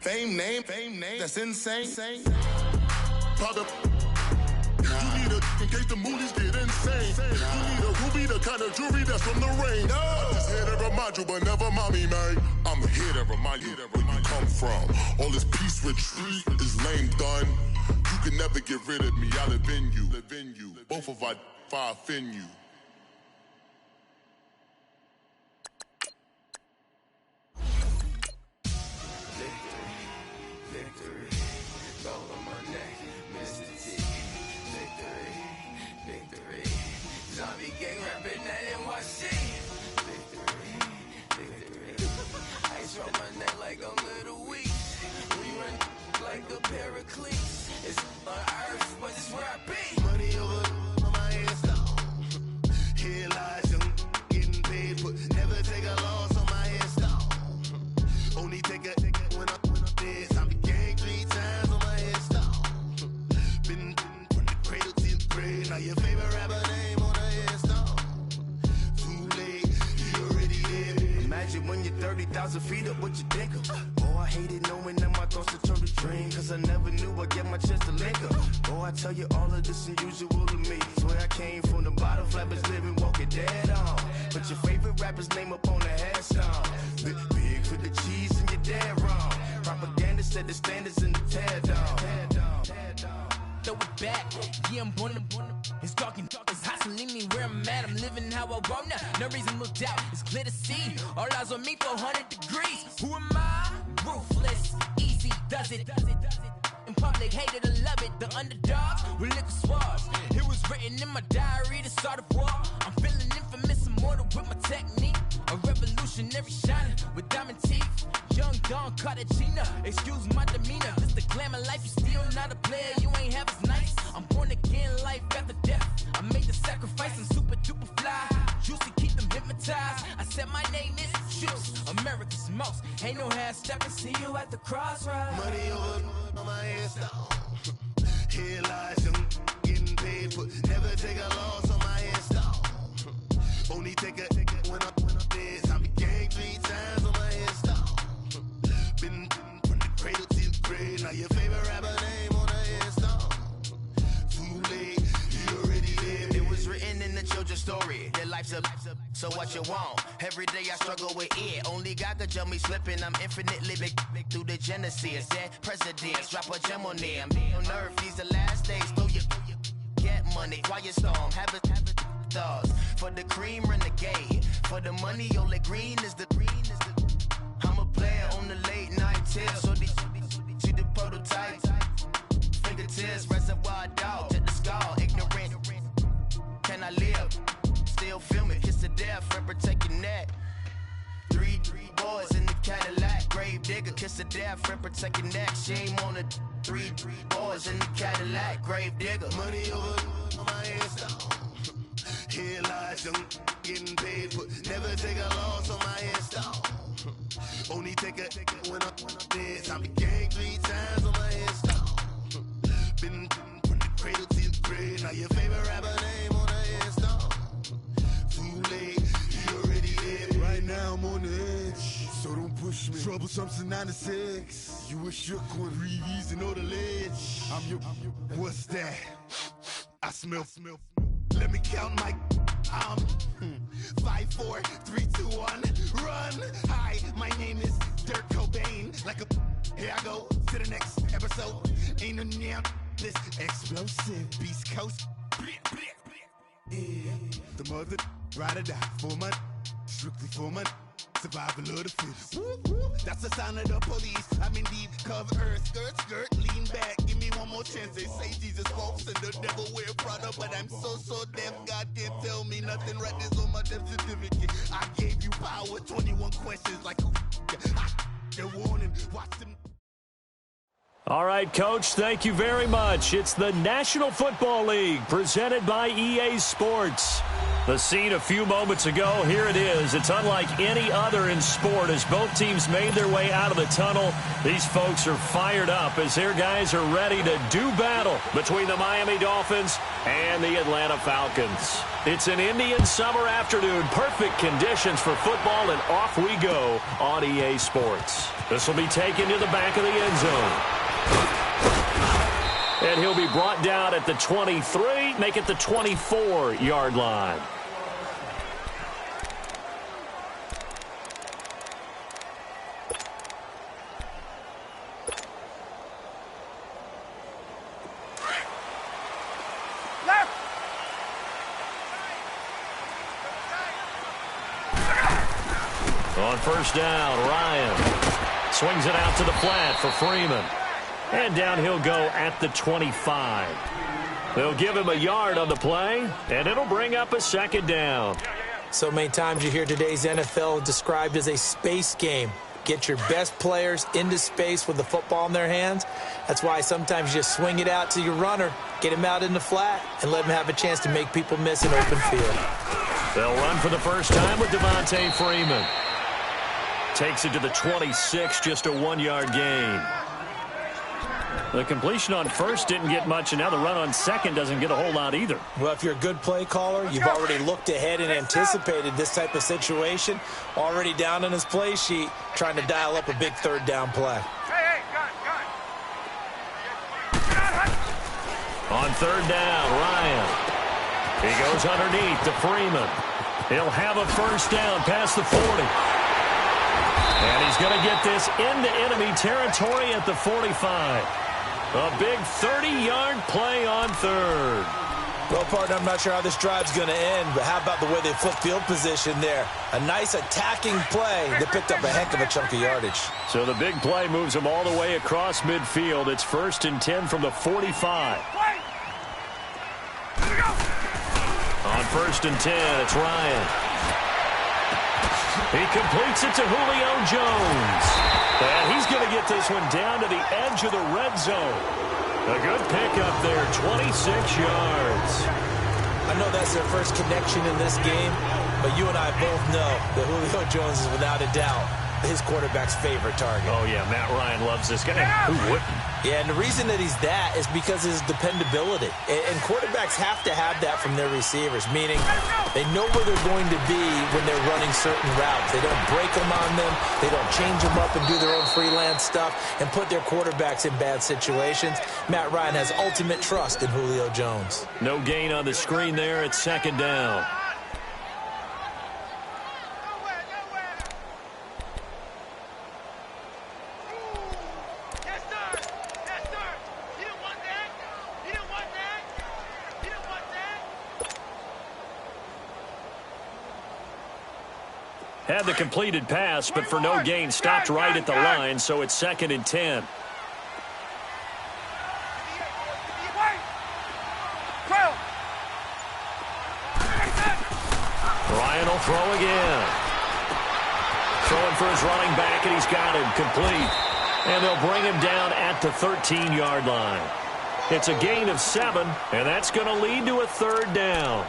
fame, name, that's insane. Pop up. You need a in case the movies get insane. You need a ruby, the kind of jewelry that's from the rain. I'm just here to remind you, but never mommy, man. I'm here to remind you where you come from. All this peace retreat is lame done. You can never get rid of me. I live in you. Both of our fire offend you. It's on earth, but it's where I be. Money over on my head stone. Here lies young, getting paid, but never take a loss on my head stone. Only take a when I'm dead. I be gang 3 times on my head stone. Been from the cradle to the grave. Now your favorite rapper name on a headstone. Too late, you already there. Imagine when you're 30,000 feet up, what you think of? Oh, I hated knowing that my thoughts would turn to dream, cause I never knew I'd get my chance to link up. Oh, I tell you all of this unusual to me. Swear I came from the bottom, flappers living, walking dead on. Put your favorite rapper's name up on the headstone. Big for the cheese and you're dead wrong. Propaganda set the standards in the tear down. Throw it back, yeah, I'm born to. It's talking, it's hustling me where I'm at. I'm living how I want now. No reason to look out, it's clear to see. All eyes on me, 400 degrees. Who am I? Ruthless, easy does it. In public, hated or love it. The underdogs with liquor swabs. It was written in my diary to start a war. I'm feeling infamous, immortal with my technique. A revolutionary shining with diamond teeth. Young Don Cartagena, excuse my demeanor. This the glamour life, you still not a player. You ain't half as nice. I'm born again, life after death. I made the sacrifice, I'm super duper fly. Juicy, keep them hypnotized. I said my name is Juice, America's most. Ain't no half stepping, see you at the crossroads. Money over on my headstone. Here lies young, getting paid, but never take a loss on my headstone. Only take a when I'm dead. I be gang 3 times on my headstone. Been from the cradle to the grave. Now your favorite rapper name on a headstone. Too late, you already there. It was written in the children's story. Their life's a so what you want? Every day I struggle with it. Only God could jump me slipping. I'm infinitely big through the genesis. Dead presidents, drop a gem on them. On earth, these the last days. Throw your get money, quiet storm. Have a thoughts for the cream renegade. For the money, only green is the. I'm a player on the late night till. So these the prototype. Fingertips, reservoir dog to the skull. Ignorant. Can I live? Still film it, kiss to death, friend protect your neck. 3 boys in the Cadillac, grave digger, kiss to death, friend protect your neck. Shame on the 3 boys in the Cadillac, grave digger. Money over on my headstone. Here lies young, getting paid, but never take a loss on my headstone. Only take a when I'm dead. I be gang 3 times on my headstone. Been from the cradle to the grave. Now your favorite rapper name on a headstone. Too late, you already there. Right now I'm on the edge, so don't push me. Troublesome since 96. You a shook one, breathe and know the ledge. I'm your, what's that? I smell. Let me count my 5, 4, 3, 2, 1, run. Hi, my name is Dirk Cobain. Like a, here I go to the next episode. Ain't no damn this explosive Beast Coast. Yeah. The mother ride or die for my strictly for my survival of the fittest. That's the sign of the police. I'm in deep cover earth, skirt, lean back. Give me one more chance. They say Jesus walks and the devil wear Prada, but I'm so deaf. God can't tell me nothing. Right this on my death certificate. I gave you power. 21 questions like who? They're warning. Watch them. All right, Coach, thank you very much. It's the National Football League presented by EA Sports. The scene a few moments ago, here it is. It's unlike any other in sport as both teams made their way out of the tunnel. These folks are fired up as their guys are ready to do battle between the Miami Dolphins and the Atlanta Falcons. It's an Indian summer afternoon, perfect conditions for football, and off we go on EA Sports. This will be taken to the back of the end zone. And he'll be brought down at the 23, make it the 24-yard line. On first down, Ryan swings it out to the flat for Freeman. And down he'll go at the 25. They'll give him a yard on the play, and it'll bring up a second down. So many times you hear today's NFL described as a space game. Get your best players into space with the football in their hands. That's why sometimes you just swing it out to your runner, get him out in the flat, and let him have a chance to make people miss an open field. They'll run for the first time with Devontae Freeman. Takes it to the 26, just a 1-yard gain. The completion on first didn't get much, and now the run on second doesn't get a whole lot either. Well, if you're a good play caller, you've already looked ahead and anticipated this type of situation. Already down on his play sheet, trying to dial up a big third down play. On third down, Ryan. He goes underneath to Freeman. He'll have a first down past the 40. And he's going to get this into enemy territory at the 45. A big 30-yard play on third. Well, partner, I'm not sure how this drive's going to end, but how about the way they flip field position there? A nice attacking play that picked up a heck of a chunk of yardage. So the big play moves them all the way across midfield. It's 1st and 10 from the 45. On 1st and 10, it's Ryan. He completes it to Julio Jones. And he's going to get this one down to the edge of the red zone. A good pickup there, 26 yards. I know that's their first connection in this game, but you and I both know that Julio Jones is without a doubt his quarterback's favorite target. Oh, yeah, Matt Ryan loves this guy. Who wouldn't? Yeah, and the reason that he's that is because of his dependability. And quarterbacks have to have that from their receivers, meaning they know where they're going to be when they're running certain routes. They don't break them on them. They don't change them up and do their own freelance stuff and put their quarterbacks in bad situations. Matt Ryan has ultimate trust in Julio Jones. No gain on the screen there. It's 2nd down. Had the completed pass, but for no gain, stopped right at the line, so it's 2nd and 10. Ryan will throw again. Throwing for his running back, and he's got him complete. And they'll bring him down at the 13-yard line. It's a gain of 7, and that's going to lead to a 3rd down.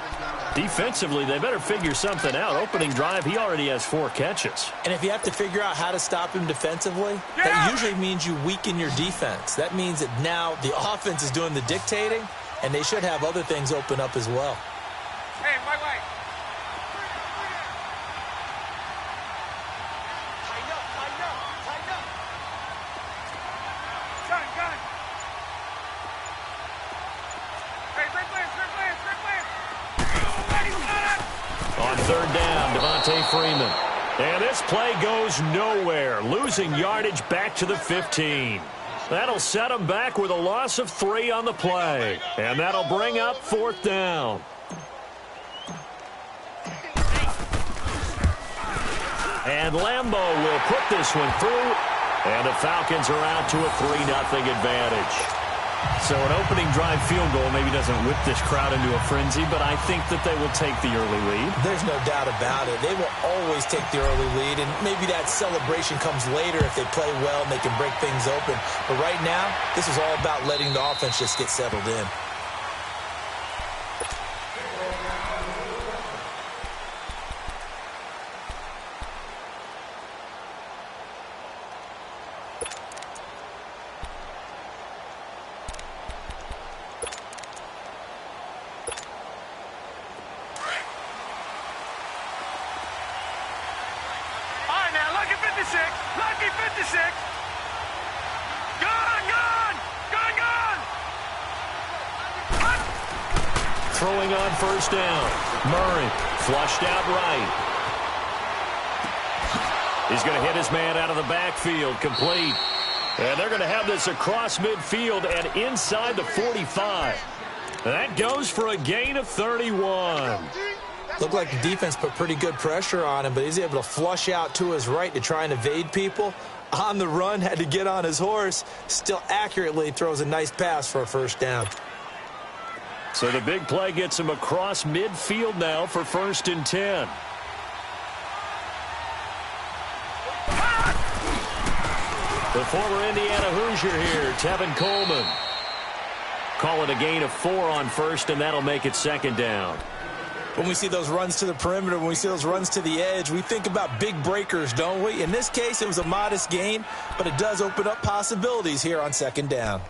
Defensively, they better figure something out. Opening drive, he already has 4 catches. And if you have to figure out how to stop him defensively, that usually means you weaken your defense. That means that now the offense is doing the dictating, and they should have other things open up as well. Hey, my way. On 3rd down, Devontae Freeman. And this play goes nowhere, losing yardage back to the 15. That'll set them back with a loss of 3 on the play. And that'll bring up 4th down. And Lambeau will put this one through. And the Falcons are out to a 3-0 advantage. So an opening drive field goal maybe doesn't whip this crowd into a frenzy, but I think that they will take the early lead. There's no doubt about it. They will always take the early lead, and maybe that celebration comes later if they play well and they can break things open. But right now, this is all about letting the offense just get settled in. Lucky 56. throwing on first down. Murray flushed out right. He's going to hit his man out of the backfield, complete. And they're going to have this across midfield and inside the 45. That goes for a gain of 31. Looked like the defense put pretty good pressure on him, but he's able to flush out to his right to try and evade people. On the run, had to get on his horse. Still accurately throws a nice pass for a first down. So the big play gets him across midfield now for 1st and 10. The former Indiana Hoosier here, Tevin Coleman. Call it a gain of 4 on first, and that'll make it 2nd down. When we see those runs to the perimeter, when we see those runs to the edge, we think about big breakers, don't we? In this case, it was a modest gain, but it does open up possibilities here on 2nd down.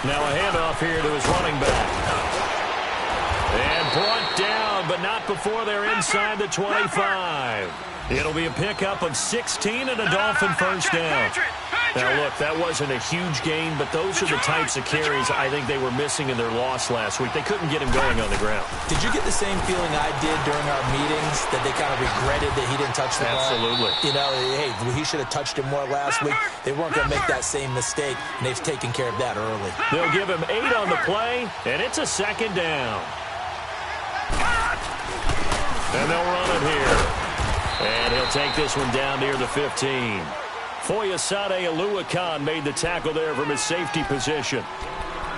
Now a handoff here to his running back. And brought down, but not before they're inside the 25. It'll be a pickup of 16 and a Dolphin first down. Now, look, that wasn't a huge gain, but those are the types of carries I think they were missing in their loss last week. They couldn't get him going on the ground. Did you get the same feeling I did during our meetings, that they kind of regretted that he didn't touch the ball? Absolutely. You know, hey, he should have touched him more last week. They weren't going to make that same mistake, and they've taken care of that early. They'll give him 8 on the play, and it's a 2nd down. And they'll run it here. And he'll take this one down near the 15. Foyesade Oluwakan made the tackle there from his safety position.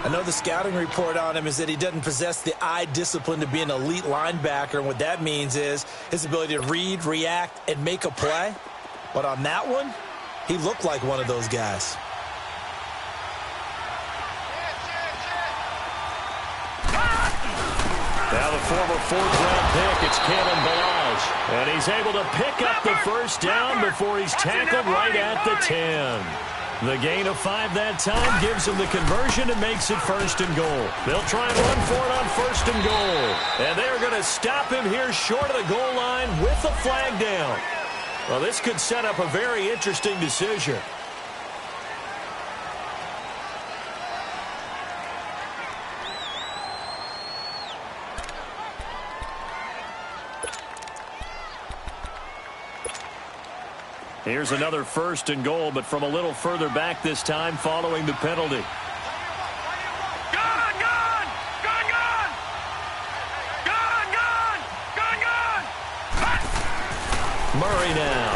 I know the scouting report on him is that he doesn't possess the eye discipline to be an elite linebacker, and what that means is his ability to read, react, and make a play. But on that one, he looked like one of those guys. Now the former 4th-round pick, it's Kalen Balaj. And he's able to pick up the first down before he's tackled right at the 10. The gain of 5 that time gives him the conversion and makes it 1st and goal. They'll try and run for it on 1st and goal. And they're going to stop him here short of the goal line with the flag down. Well, this could set up a very interesting decision. Here's another 1st and goal, but from a little further back this time following the penalty. Murray now.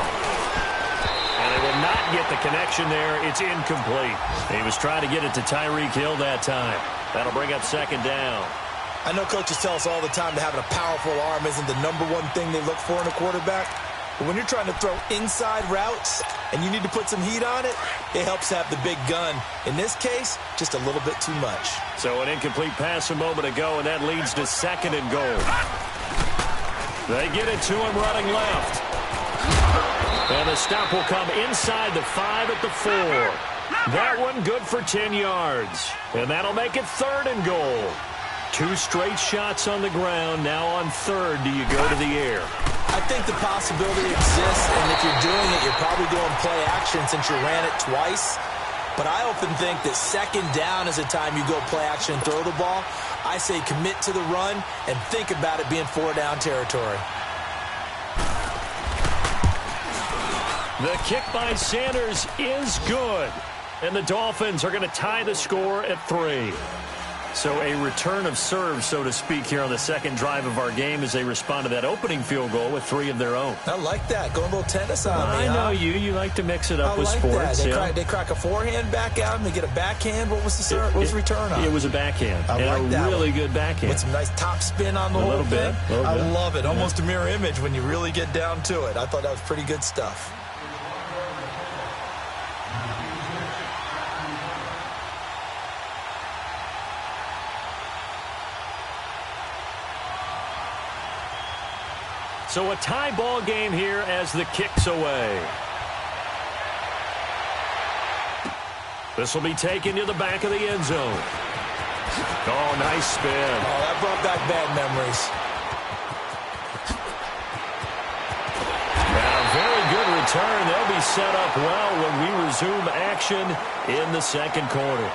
And they will not get the connection there. It's incomplete. He was trying to get it to Tyreek Hill that time. That'll bring up 2nd down. I know coaches tell us all the time that having a powerful arm isn't the #1 thing they look for in a quarterback. But when you're trying to throw inside routes and you need to put some heat on it, it helps have the big gun. In this case, just a little bit too much. So an incomplete pass a moment ago, and that leads to 2nd and goal. They get it to him running left. And the stop will come inside the 5 at the 4. That one good for 10 yards. And that'll make it 3rd and goal. 2 straight shots on the ground. Now on 3rd, do you go to the air? I think the possibility exists, and if you're doing it, you're probably doing play action since you ran it twice. But I often think that 2nd down is a time you go play action and throw the ball. I say commit to the run and think about it being 4-down territory. The kick by Sanders is good. And the Dolphins are going to tie the score at 3. So a return of serve, so to speak, here on the 2nd drive of our game as they respond to that opening field goal with 3 of their own. I like that. Going a little tennis on me. I know you. You like to mix it up with like sports. That. They crack a forehand back out and they get a backhand. What was the return on? It was a backhand. I like that. Really good backhand. With some nice top spin on the whole thing. I love it. Almost a mirror image when you really get down to it. I thought that was pretty good stuff. So a tie ball game here as the kick's away. This will be taken to the back of the end zone. Oh, nice spin. Oh, that brought back bad memories. And a very good return. They'll be set up well when we resume action in the second quarter.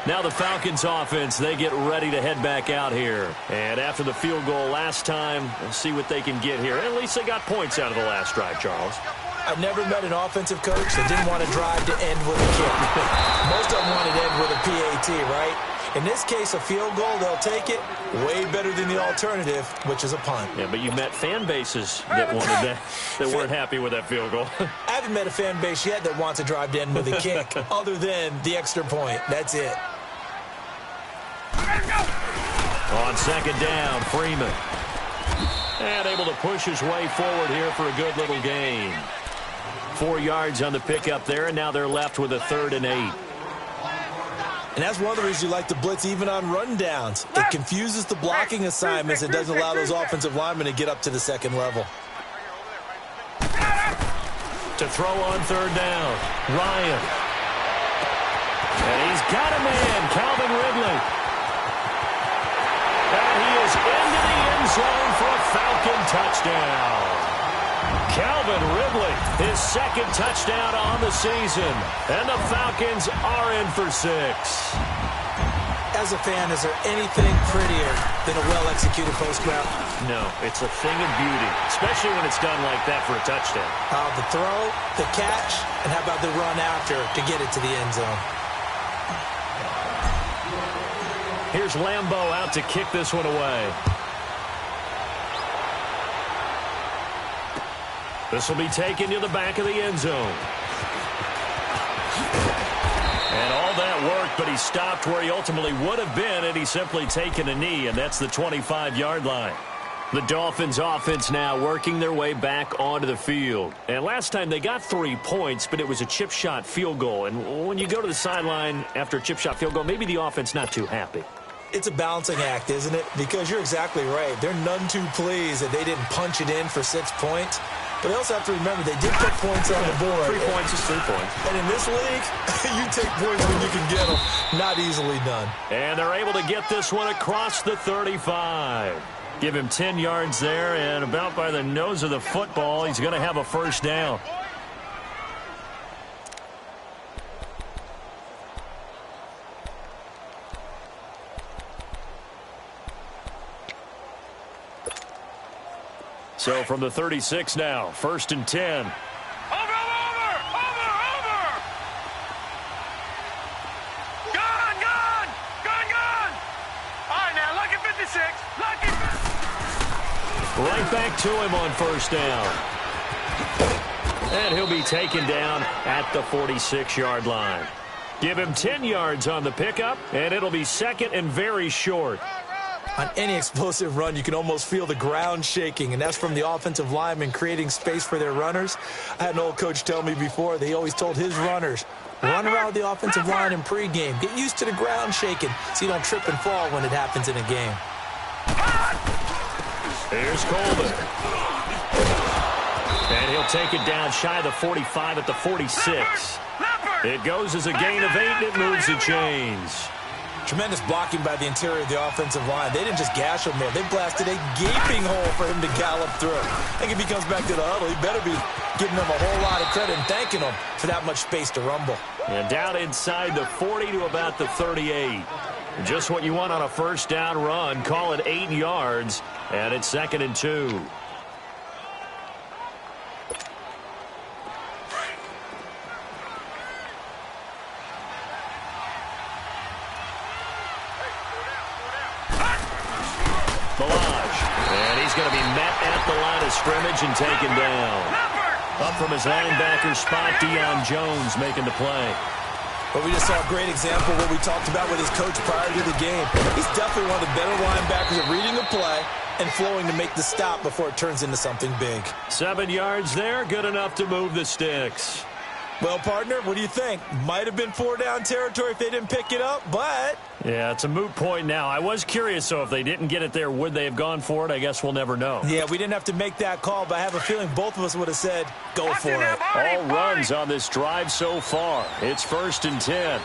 Now the Falcons offense, they get ready to head back out here. And after the field goal last time, we'll see what they can get here. At least they got points out of the last drive, Charles. I've never met an offensive coach that didn't want to drive to end with a kick. Most of them want to end with a PAT, right? In this case, a field goal, they'll take it. Way better than the alternative, which is a punt. Yeah, but you met fan bases that wanted that, that weren't happy with that field goal. I haven't met a fan base yet that wants to drive to end with a kick, other than the extra point. That's it. On second down, Freeman. And able to push his way forward here for a good little gain. 4 yards on the pickup there, and now they're left with a 3rd and 8. And that's one of the reasons you like to blitz even on rundowns. It confuses the blocking assignments. It doesn't allow those offensive linemen to get up to the second level. To throw on 3rd down, Ryan. And he's got a man, Calvin Ridley. And he is into the end zone for a Falcon touchdown. Calvin Ridley, his 2nd touchdown on the season. And the Falcons are in for 6. As a fan, is there anything prettier than a well-executed post route? No, it's a thing of beauty, especially when it's done like that for a touchdown. The throw, the catch, and how about the run after to get it to the end zone? Here's Lambeau out to kick this one away. This will be taken to the back of the end zone. And all that worked, but he stopped where he ultimately would have been, and he's simply taken a knee, and that's the 25-yard line. The Dolphins offense now working their way back onto the field. And last time they got 3 points, but it was a chip shot field goal. And when you go to the sideline after a chip shot field goal, maybe the offense not too happy. It's a balancing act, isn't it? Because you're exactly right. They're none too pleased that they didn't punch it in for 6 points. But they also have to remember they did put points on the board. 3 points is 3 points. And in this league, you take points when you can get them. Not easily done. And they're able to get this one across the 35. Give him 10 yards there, and about by the nose of the football, he's going to have a 1st down. So from the 36 now, 1st and 10. Over! Gone! All right, now, lucky 56. Lucky 56. Right back to him on 1st down. And he'll be taken down at the 46-yard line. Give him 10 yards on the pickup, and it'll be 2nd and very short. On any explosive run, you can almost feel the ground shaking, and that's from the offensive linemen creating space for their runners. I had an old coach tell me before, they always told his runners, run around the offensive line in pregame. Get used to the ground shaking so you don't trip and fall when it happens in a game. Here's Coleman. And he'll take it down shy of the 45 at the 46. It goes as a gain of 8, and it moves the chains. Tremendous blocking by the interior of the offensive line. They didn't just gash him there. They blasted a gaping hole for him to gallop through. I think if he comes back to the huddle, he better be giving them a whole lot of credit and thanking them for that much space to rumble. And down inside the 40 to about the 38. Just what you want on a 1st down run. Call it 8 yards, and it's 2nd and 2. Going to be met at the line of scrimmage and taken down. Up from his linebacker spot, Deion Jones making the play. But we just saw a great example of what we talked about with his coach prior to the game. He's definitely one of the better linebackers at reading the play and flowing to make the stop before it turns into something big. 7 yards there, good enough to move the sticks. Well, partner, what do you think? Might have been 4-down territory if they didn't pick it up, but... Yeah, it's a moot point now. I was curious, so if they didn't get it there, would they have gone for it? I guess we'll never know. Yeah, we didn't have to make that call, but I have a feeling both of us would have said, go for it. All runs on this drive so far. It's 1st and 10.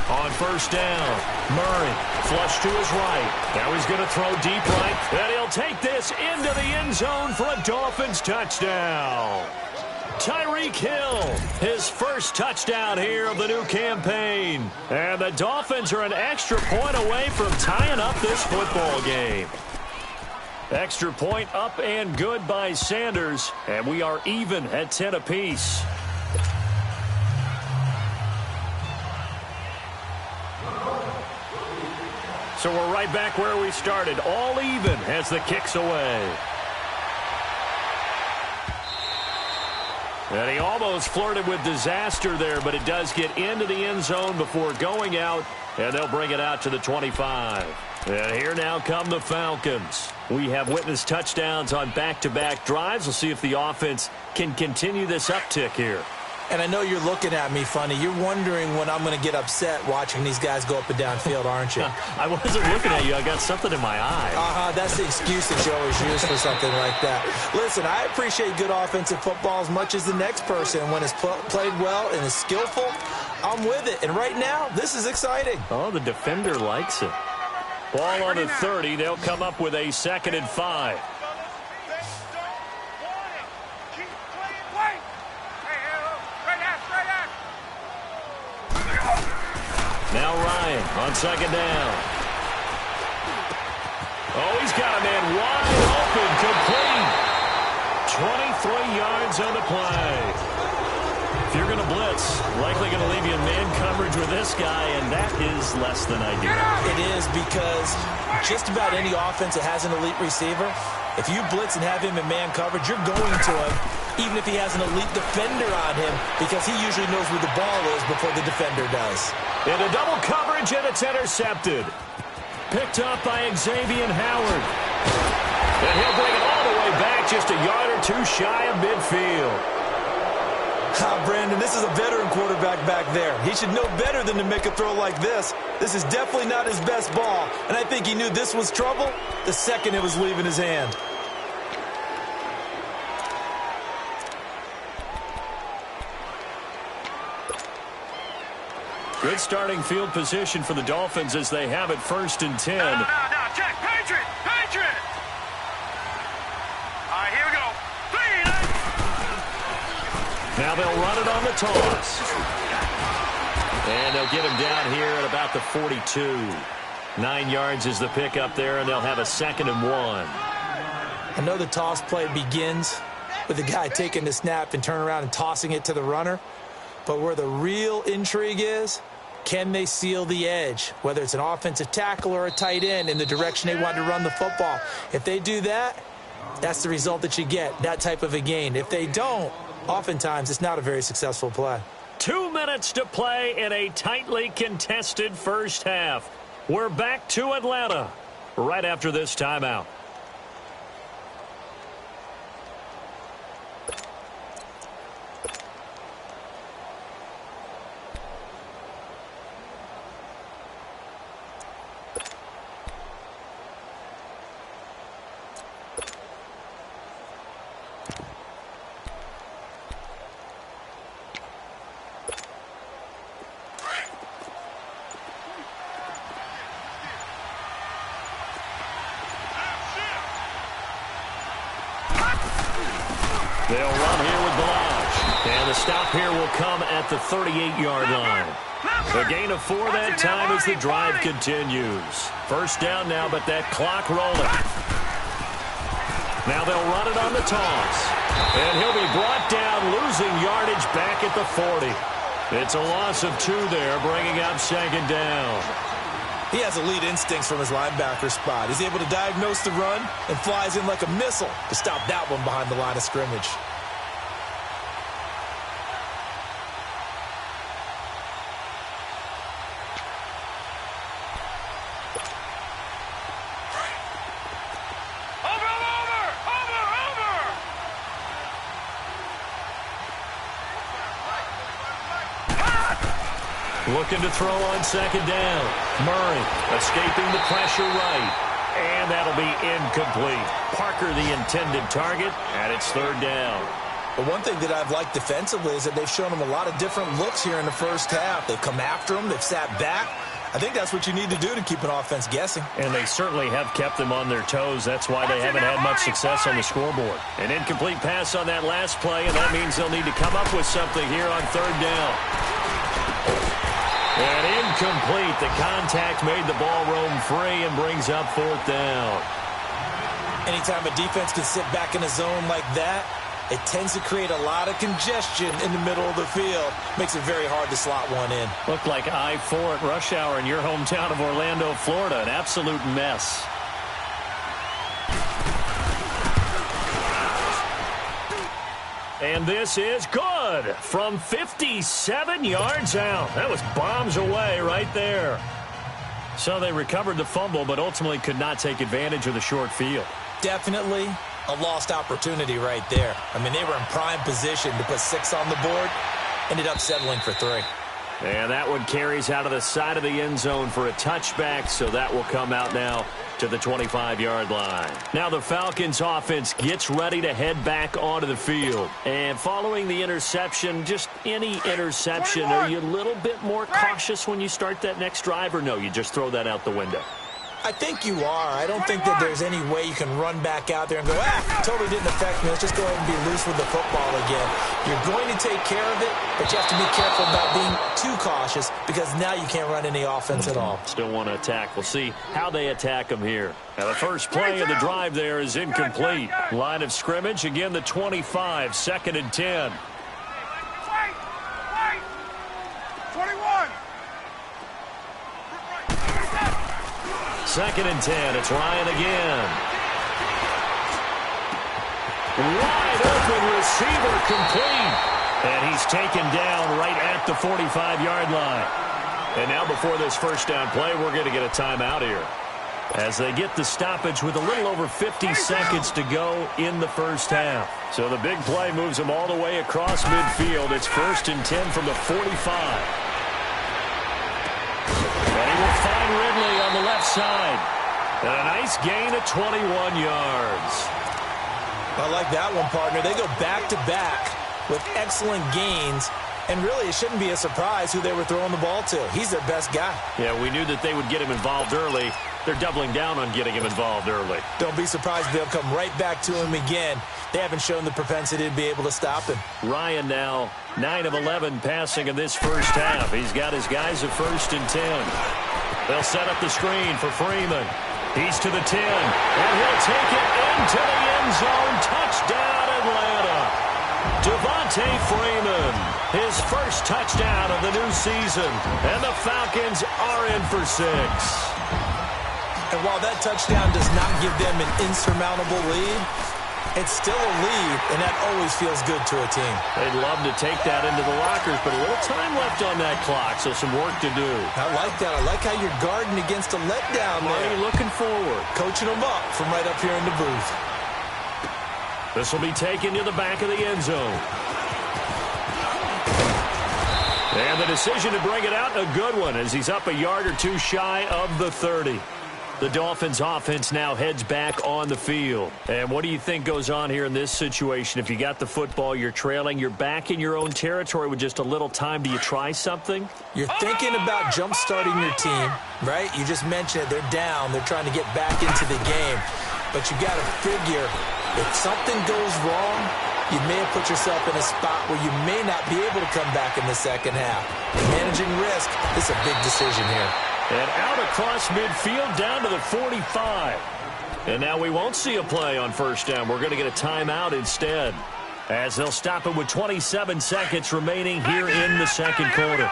On 1st down, Murray flush to his right. Now he's going to throw deep right, and he'll take this into the end zone for a Dolphins touchdown. Tyreek Hill, his first touchdown here of the new campaign. And the Dolphins are an extra point away from tying up this football game. Extra point up and good by Sanders, and we are even at 10 apiece. So we're right back where we started, all even as the kick's away. And he almost flirted with disaster there, but it does get into the end zone before going out, and they'll bring it out to the 25. And here now come the Falcons. We have witnessed touchdowns on back-to-back drives. We'll see if the offense can continue this uptick here. And I know you're looking at me funny. You're wondering when I'm going to get upset watching these guys go up and down field, aren't you? I wasn't looking at you. I got something in my eye. That's the excuse that you always use for something like that. Listen, I appreciate good offensive football as much as the next person. When it's played well and is skillful, I'm with it. And right now, this is exciting. Oh, the defender likes it. Ball on the 30. They'll come up with a 2nd and 5. Now Ryan on 2nd down. Oh, he's got a man wide open, complete. 23 yards on the play. If you're going to blitz, likely going to leave you in man coverage with this guy, and that is less than ideal. It is, because just about any offense that has an elite receiver, if you blitz and have him in man coverage, you're going to him, even if he has an elite defender on him, because he usually knows where the ball is before the defender does. Into double coverage, and it's intercepted. Picked up by Xavier Howard. And he'll bring it all the way back, just a yard or two shy of midfield. Brandon, this is a veteran quarterback back there. He should know better than to make a throw like this. This is definitely not his best ball, and I think he knew this was trouble the second it was leaving his hand. Good starting field position for the Dolphins as they have it 1st and 10. No, check. Patriot! All right, here we go. Now they'll run it on the toss. And they'll get him down here at about the 42. 9 yards is the pickup there, and they'll have a 2nd and 1. I know the toss play begins with the guy taking the snap and turning around and tossing it to the runner. But where the real intrigue is, can they seal the edge, whether it's an offensive tackle or a tight end, in the direction they want to run the football? If they do that, that's the result that you get, that type of a gain. If they don't, oftentimes it's not a very successful play. 2 minutes to play in a tightly contested first half. We're back to Atlanta right after this timeout. They'll run here with Balaj. And the stop here will come at the 38-yard line. A gain of 4 that time as the drive continues. 1st down now, but that clock rolling. Now they'll run it on the toss. And he'll be brought down, losing yardage back at the 40. It's a loss of 2 there, bringing up 2nd down. He has elite instincts from his linebacker spot. He's able to diagnose the run and flies in like a missile to stop that one behind the line of scrimmage. Over! Looking to throw on second down. Murray escaping the pressure right. And that'll be incomplete. Parker the intended target, and it's third down. But one thing that I've liked defensively is that they've shown them a lot of different looks here in the first half. They've come after them. They've sat back. I think that's what you need to do to keep an offense guessing. And they certainly have kept them on their toes. That's why they haven't had much success on the scoreboard. An incomplete pass on that last play, and that means they'll need to come up with something here on third down. And incomplete. The contact made the ball roam free and brings up fourth down. Anytime a defense can sit back in a zone like that, it tends to create a lot of congestion in the middle of the field. Makes it very hard to slot one in. Looked like I-4 at rush hour in your hometown of Orlando, Florida. An absolute mess. And this is good from 57 yards out. That was bombs away right there. So they recovered the fumble, but ultimately could not take advantage of the short field. Definitely a lost opportunity right there. I mean, they were in prime position to put 6 on the board. Ended up settling for 3. And that one carries out of the side of the end zone for a touchback, so that will come out now to the 25-yard line. Now the Falcons offense gets ready to head back onto the field. And following the interception, just any interception, are you a little bit more cautious when you start that next drive, or no, you just throw that out the window? I think you are. I don't think that there's any way you can run back out there and go, totally didn't affect me. Let's just go ahead and be loose with the football again. You're going to take care of it, but you have to be careful about being too cautious because now you can't run any offense at all. Still want to attack. We'll see how they attack them here. Now the first play of the drive there is incomplete. Line of scrimmage, again the 25, 2nd and 10. 21. 2nd and 10. It's Ryan again. Wide open receiver complete. And he's taken down right at the 45-yard line. And now before this first down play, we're going to get a timeout here. As they get the stoppage with a little over 50 seconds to go in the first half. So the big play moves them all the way across midfield. It's 1st and 10 from the 45. And he will find Ridley on the left side. And a nice gain of 21 yards. I like that one, partner. They go back-to-back with excellent gains. And really, it shouldn't be a surprise who they were throwing the ball to. He's their best guy. Yeah, we knew that they would get him involved early. They're doubling down on getting him involved early. Don't be surprised if they'll come right back to him again. They haven't shown the propensity to be able to stop him. Ryan now 9 of 11 passing in this first half. He's got his guys at 1st and 10. They'll set up the screen for Freeman. He's to the 10, and he'll take it into the end zone. Touchdown, Atlanta. Devontae Freeman, his first touchdown of the new season, and the Falcons are in for 6. And while that touchdown does not give them an insurmountable lead, it's still a lead, and that always feels good to a team. They'd love to take that into the lockers, but a little time left on that clock, so some work to do. I like that. I like how you're guarding against a letdown there. Marty looking forward. Coaching them up from right up here in the booth. This will be taken to the back of the end zone. And the decision to bring it out, a good one, as he's up a yard or two shy of the 30. The Dolphins offense now heads back on the field. And what do you think goes on here in this situation? If you got the football, you're trailing, you're back in your own territory with just a little time. Do you try something? You're thinking about jump-starting your team, right? You just mentioned it. They're down. They're trying to get back into the game. But you got to figure if something goes wrong, you may have put yourself in a spot where you may not be able to come back in the second half. Managing risk, this is a big decision here. And out across midfield down to the 45. And now we won't see a play on first down. We're going to get a timeout instead, as they'll stop it with 27 seconds remaining here in the second quarter.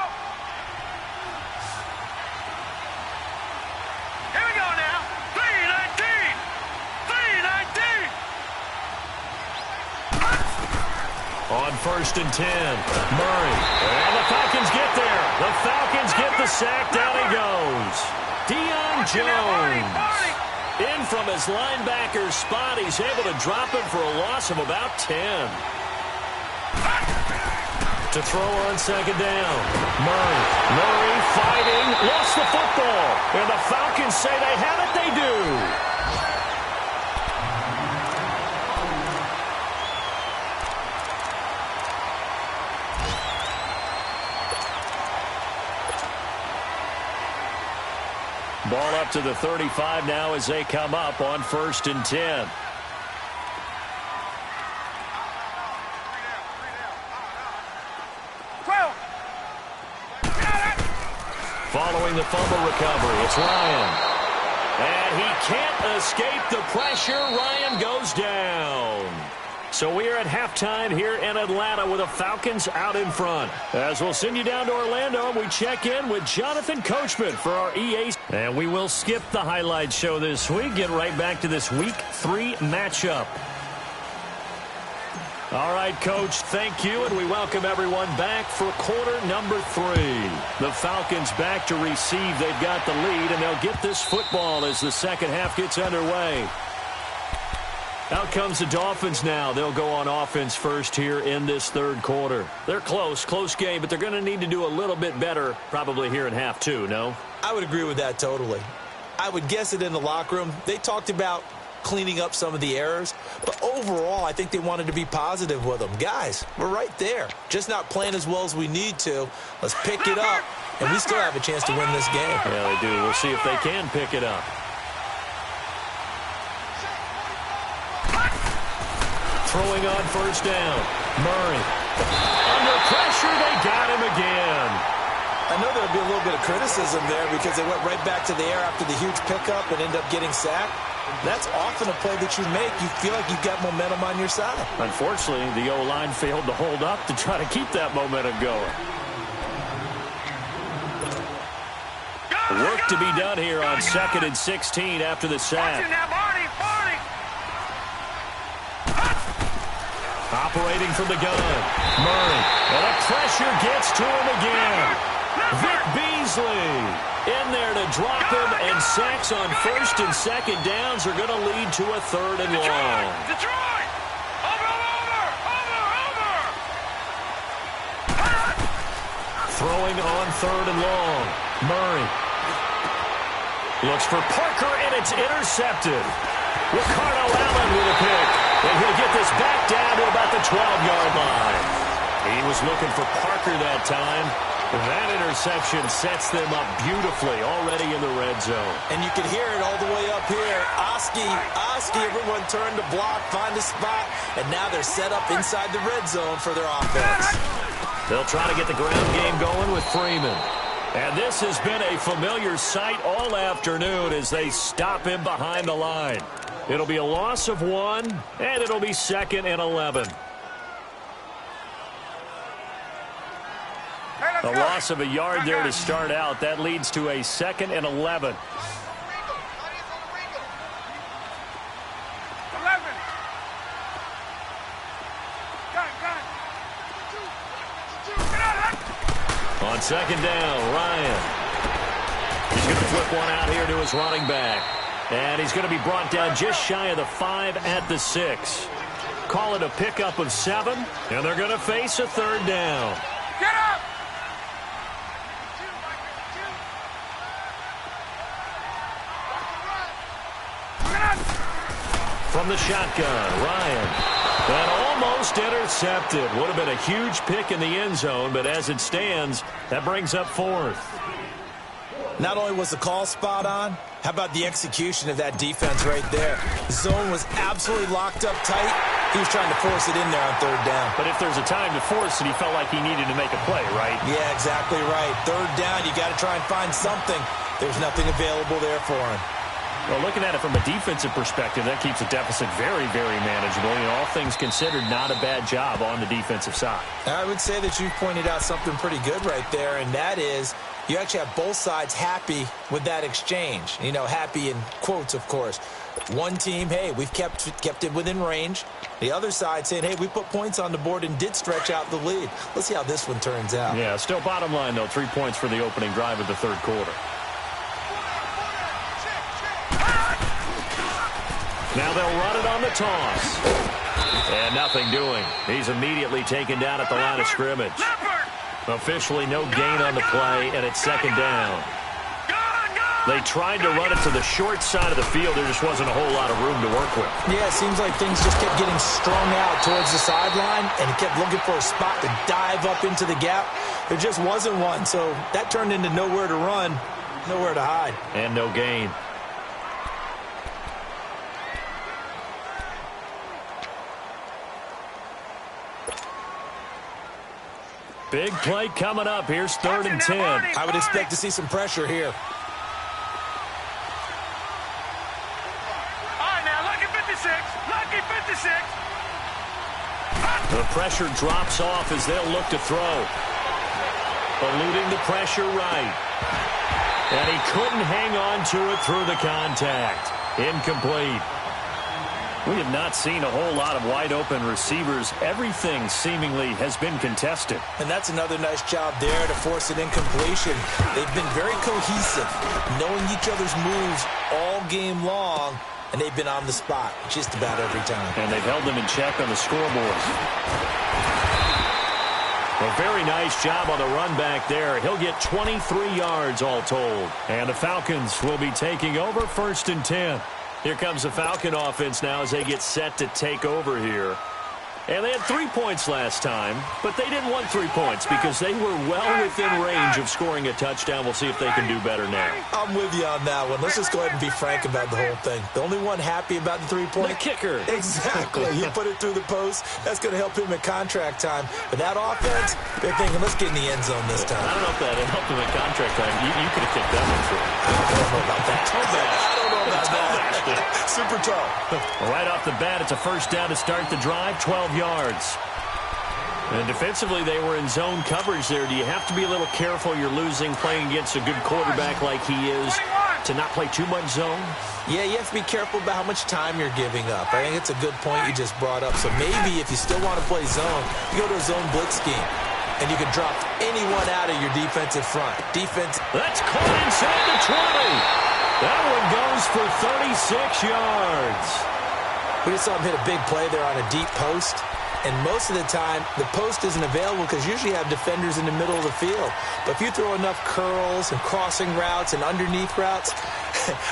Here we go now. 3:19. 3:19. On 1st and 10, Murray. And the Falcons get there. The Falcons get the sack. Down he goes. Deion Jones. In from his linebacker spot. He's able to drop it for a loss of about 10. To throw on second down. Murray fighting, lost the football. And the Falcons say they have it, they do. Ball up to the 35 now as they come up on 1st and 10. Following the fumble recovery, it's Ryan. And he can't escape the pressure. Ryan goes down. So we are at halftime here in Atlanta with the Falcons out in front. As we'll send you down to Orlando, we check in with Jonathan Coachman for our EA. And we will skip the highlight show this week. Get right back to this Week 3 matchup. All right, Coach, thank you, and we welcome everyone back for quarter number 3. The Falcons back to receive. They've got the lead, and they'll get this football as the second half gets underway. Out comes the Dolphins now. They'll go on offense first here in this third quarter. They're close game, but they're going to need to do a little bit better probably here in half 2, no? I would agree with that totally. I would guess it in the locker room. They talked about cleaning up some of the errors, but overall I think they wanted to be positive with them. Guys, we're right there, just not playing as well as we need to. Let's pick it up, and we still have a chance to win this game. Yeah, they do. We'll see if they can pick it up. Throwing on first down, Murray. Under pressure, they got him again. I know there'll be a little bit of criticism there because they went right back to the air after the huge pickup and ended up getting sacked. That's often a play that you make. You feel like you've got momentum on your side. Unfortunately, the O-line failed to hold up to try to keep that momentum going. Work to be done here on 2nd and 16 after the sack. Operating from the gun, Murray. And the pressure gets to him again. Vic Beasley in there to drop him, and sacks on 1st and 2nd downs are going to lead to a 3rd and long. Detroit! Over! Throwing on 3rd and long, Murray. Looks for Parker, and it's intercepted. Ricardo Allen with a pick. And he'll get this back down to about the 12-yard line. He was looking for Parker that time. That interception sets them up beautifully already in the red zone. And you can hear it all the way up here. Oski, everyone turned to block, find a spot, and now they're set up inside the red zone for their offense. They'll try to get the ground game going with Freeman. And this has been a familiar sight all afternoon as they stop him behind the line. It'll be a loss of 1, and it'll be 2nd and 11. A loss of a yard there to start out. That leads to a 2nd and 11. On 2nd down, Ryan. He's going to flip one out here to his running back. And he's going to be brought down just shy of the 5 at the 6. Call it a pickup of 7, and they're going to face a 3rd down. Get up! From the shotgun, Ryan. And almost intercepted. Would have been a huge pick in the end zone, but as it stands, that brings up 4th. Not only was the call spot on, how about the execution of that defense right there? The zone was absolutely locked up tight. He was trying to force it in there on 3rd down. But if there's a time to force it, he felt like he needed to make a play, right? Yeah, exactly right. 3rd down, you got to try and find something. There's nothing available there for him. Well, looking at it from a defensive perspective, that keeps the deficit very, very manageable. You know, all things considered, not a bad job on the defensive side. I would say that you pointed out something pretty good right there, and that is you actually have both sides happy with that exchange. You know, happy in quotes, of course. One team, hey, we've kept it within range. The other side saying, hey, we put points on the board and did stretch out the lead. Let's see how this one turns out. Yeah, still bottom line, though, 3 points for the opening drive of the 3rd quarter. Now they'll run it on the toss. And nothing doing. He's immediately taken down at the line of scrimmage. Officially no gain on the play, and it's second down. They tried to run it to the short side of the field. There just wasn't a whole lot of room to work with. Yeah, it seems like things just kept getting strung out towards the sideline, and he kept looking for a spot to dive up into the gap. There just wasn't one, so that turned into nowhere to run, nowhere to hide. And no gain. Big play coming up. Here's 3rd and 10. I would expect to see some pressure here. Lucky 56. The pressure drops off as they'll look to throw. Eluding the pressure right. And he couldn't hang on to it through the contact. Incomplete. We have not seen a whole lot of wide-open receivers. Everything seemingly has been contested. And that's another nice job there to force an incompletion. They've been very cohesive, knowing each other's moves all game long. And they've been on the spot just about every time. And they've held them in check on the scoreboard. A very nice job on the run back there. He'll get 23 yards all told. And the Falcons will be taking over 1st and 10. Here comes the Falcon offense now as they get set to take over here. And they had 3 points last time, but they didn't want 3 points because they were well within range of scoring a touchdown. We'll see if they can do better now. I'm with you on that one. Let's just go ahead and be frank about the whole thing. The only one happy about the 3-point? The kicker. Exactly. You put it through the post. That's going to help him in contract time. But that offense, they're thinking, let's get in the end zone this time. I don't know if that helped him in contract time. You could have kicked that one through. I don't know about that. I don't know about that. Super tall. Right off the bat, it's a 1st down to start the drive, 12 yards. And defensively, they were in zone coverage there. Do you have to be a little careful you're losing playing against a good quarterback like he is to not play too much zone? Yeah, you have to be careful about how much time you're giving up. I think it's a good point you just brought up. So maybe if you still want to play zone, you go to a zone blitz scheme. And you can drop anyone out of your defensive front. That's caught inside the 20. That one goes for 36 yards. We just saw him hit a big play there on a deep post. And most of the time, the post isn't available because usually you have defenders in the middle of the field. But if you throw enough curls and crossing routes and underneath routes,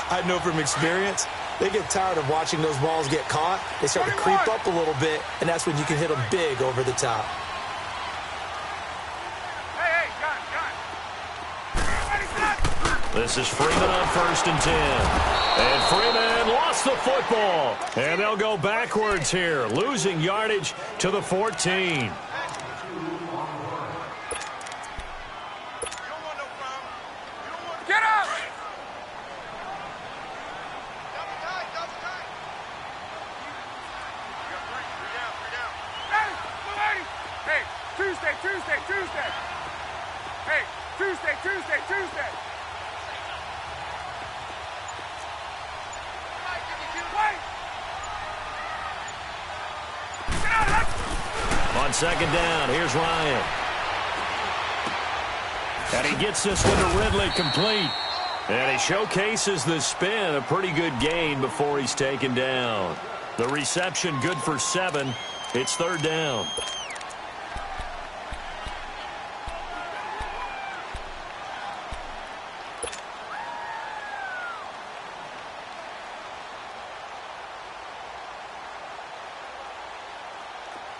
I know from experience, they get tired of watching those balls get caught. They start to creep up a little bit, and that's when you can hit them big over the top. This is Freeman on 1st and 10. And Freeman lost the football. And they'll go backwards here, losing yardage to the 14. Get up! Hey, Tuesday. Hey, Tuesday. On 2nd down, here's Ryan. And he gets this one to Ridley complete. And he showcases the spin, a pretty good gain before he's taken down. The reception good for 7. It's 3rd down.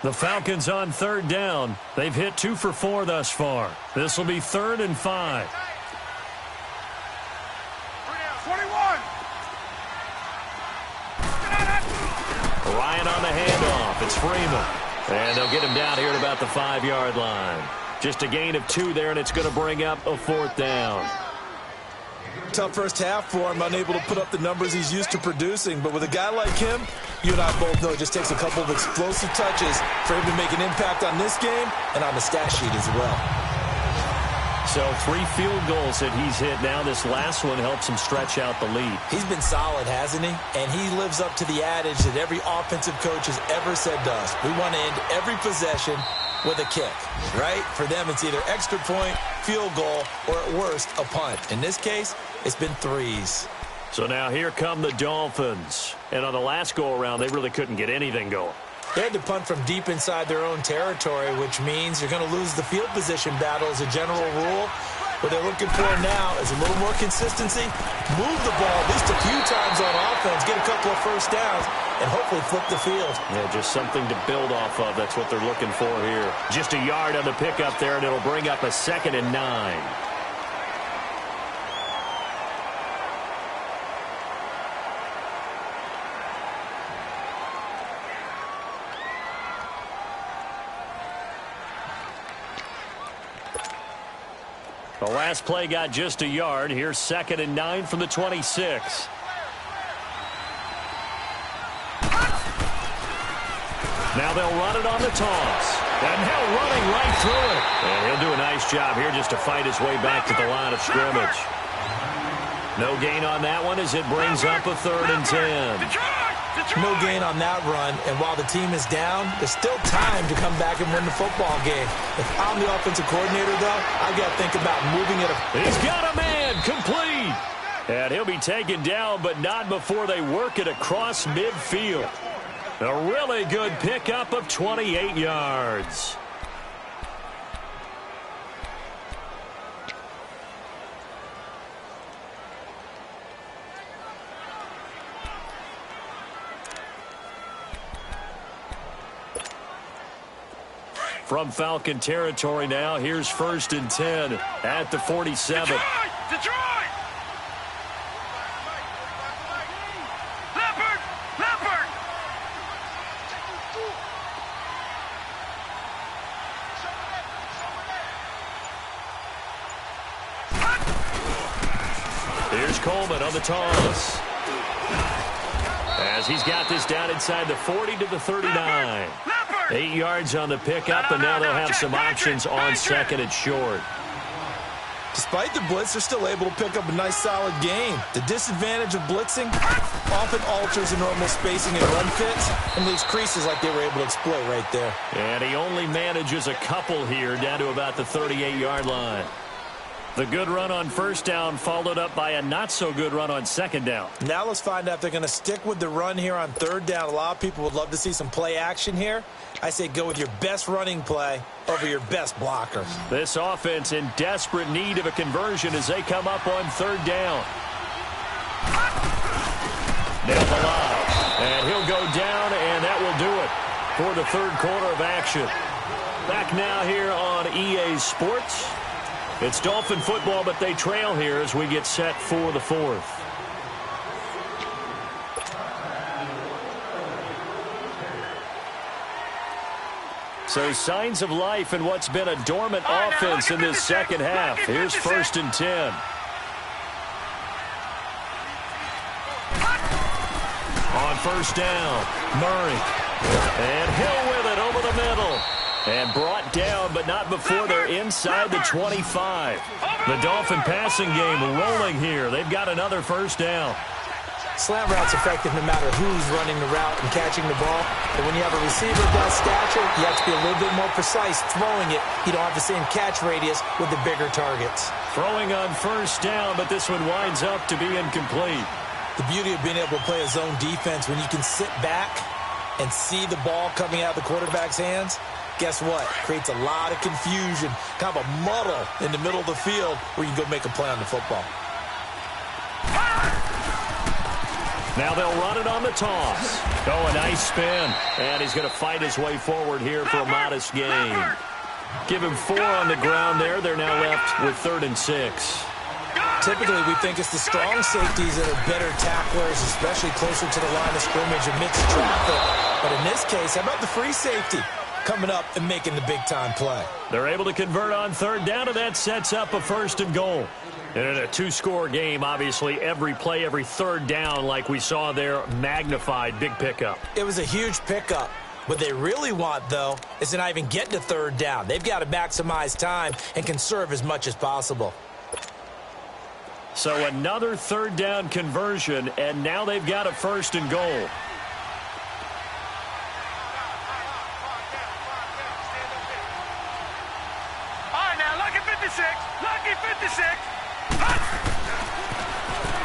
The Falcons on 3rd down. They've hit 2 for 4 thus far. This will be 3rd and 5. 21. Ryan on the handoff. It's Freeman. And they'll get him down here at about the 5-yard line. Just a gain of 2 there, and it's going to bring up a 4th down. Tough first half for him, unable to put up the numbers he's used to producing. But with a guy like him, you and I both know it just takes a couple of explosive touches for him to make an impact on this game and on the stat sheet as well. So 3 field goals that he's hit now. This last one helps him stretch out the lead. He's been solid, hasn't he? And he lives up to the adage that every offensive coach has ever said to us. We want to end every possession with a kick, right? For them, it's either extra point, field goal, or at worst, a punt. In this case, it's been 3s. So now here come the Dolphins. And on the last go-around, they really couldn't get anything going. They had to punt from deep inside their own territory, which means you're going to lose the field position battle as a general rule. What they're looking for now is a little more consistency, move the ball at least a few times on offense, get a couple of first downs, and hopefully flip the field. Yeah, just something to build off of. That's what they're looking for here. Just a yard on the pickup there, and it'll bring up a 2nd and 9. The last play got just a yard. Here's 2nd and 9 from the 26. Now they'll run it on the toss. And Hill running right through it. And he'll do a nice job here just to fight his way back to the line of scrimmage. No gain on that one as it brings up a 3rd and 10. No gain on that run, and while the team is down, there's still time to come back and win the football game. If I'm the offensive coordinator, though, I've got to think about moving it. He's got a man, complete. And he'll be taken down, but not before they work it across midfield. A really good pickup of 28 yards. From Falcon territory now, here's 1st and 10 at the 47. Detroit! Leopard! Leopard! Here's Coleman on the toss. As he's got this down inside the 40 to the 39. 8 yards on the pickup, and now they'll have some options on 2nd and short. Despite the blitz, they're still able to pick up a nice, solid gain. The disadvantage of blitzing often alters the normal spacing and run fits and leaves creases like they were able to exploit right there. And he only manages a couple here down to about the 38-yard line. The good run on 1st down followed up by a not-so-good run on 2nd down. Now let's find out if they're going to stick with the run here on 3rd down. A lot of people would love to see some play action here. I say go with your best running play over your best blockers. This offense in desperate need of a conversion as they come up on 3rd down. Nailed the line. And he'll go down, and that will do it for the 3rd quarter of action. Back now here on EA Sports. It's Dolphin football, but they trail here as we get set for the 4th. So signs of life in what's been a dormant offense in this second half. Here's 1st and 10. On 1st down, Murray. And Hill with it over the middle. And brought down, but not before they're inside the 25. The Dolphin passing game rolling here. They've got another 1st down. Slant route's effective no matter who's running the route and catching the ball. But when you have a receiver of that stature, you have to be a little bit more precise throwing it. You don't have the same catch radius with the bigger targets. Throwing on 1st down, but this one winds up to be incomplete. The beauty of being able to play a zone defense when you can sit back and see the ball coming out of the quarterback's hands. Guess what? Creates a lot of confusion, kind of a muddle in the middle of the field where you can go make a play on the football. Now they'll run it on the toss. Oh, a nice spin. And he's going to fight his way forward here for a modest gain. Give him 4 on the ground there. They're now left with 3rd and 6. Typically, we think it's the strong safeties that are better tacklers, especially closer to the line of scrimmage amidst traffic. But in this case, how about the free safety coming up and making the big-time play? They're able to convert on 3rd down, and that sets up a 1st and goal. And in a 2-score game, obviously, every play, every 3rd down, like we saw there, magnified, big pickup. It was a huge pickup. What they really want, though, is to not even get to 3rd down. They've got to maximize time and conserve as much as possible. So another 3rd down conversion, and now they've got a 1st and goal. All right, now, lucky 56. Lucky 56.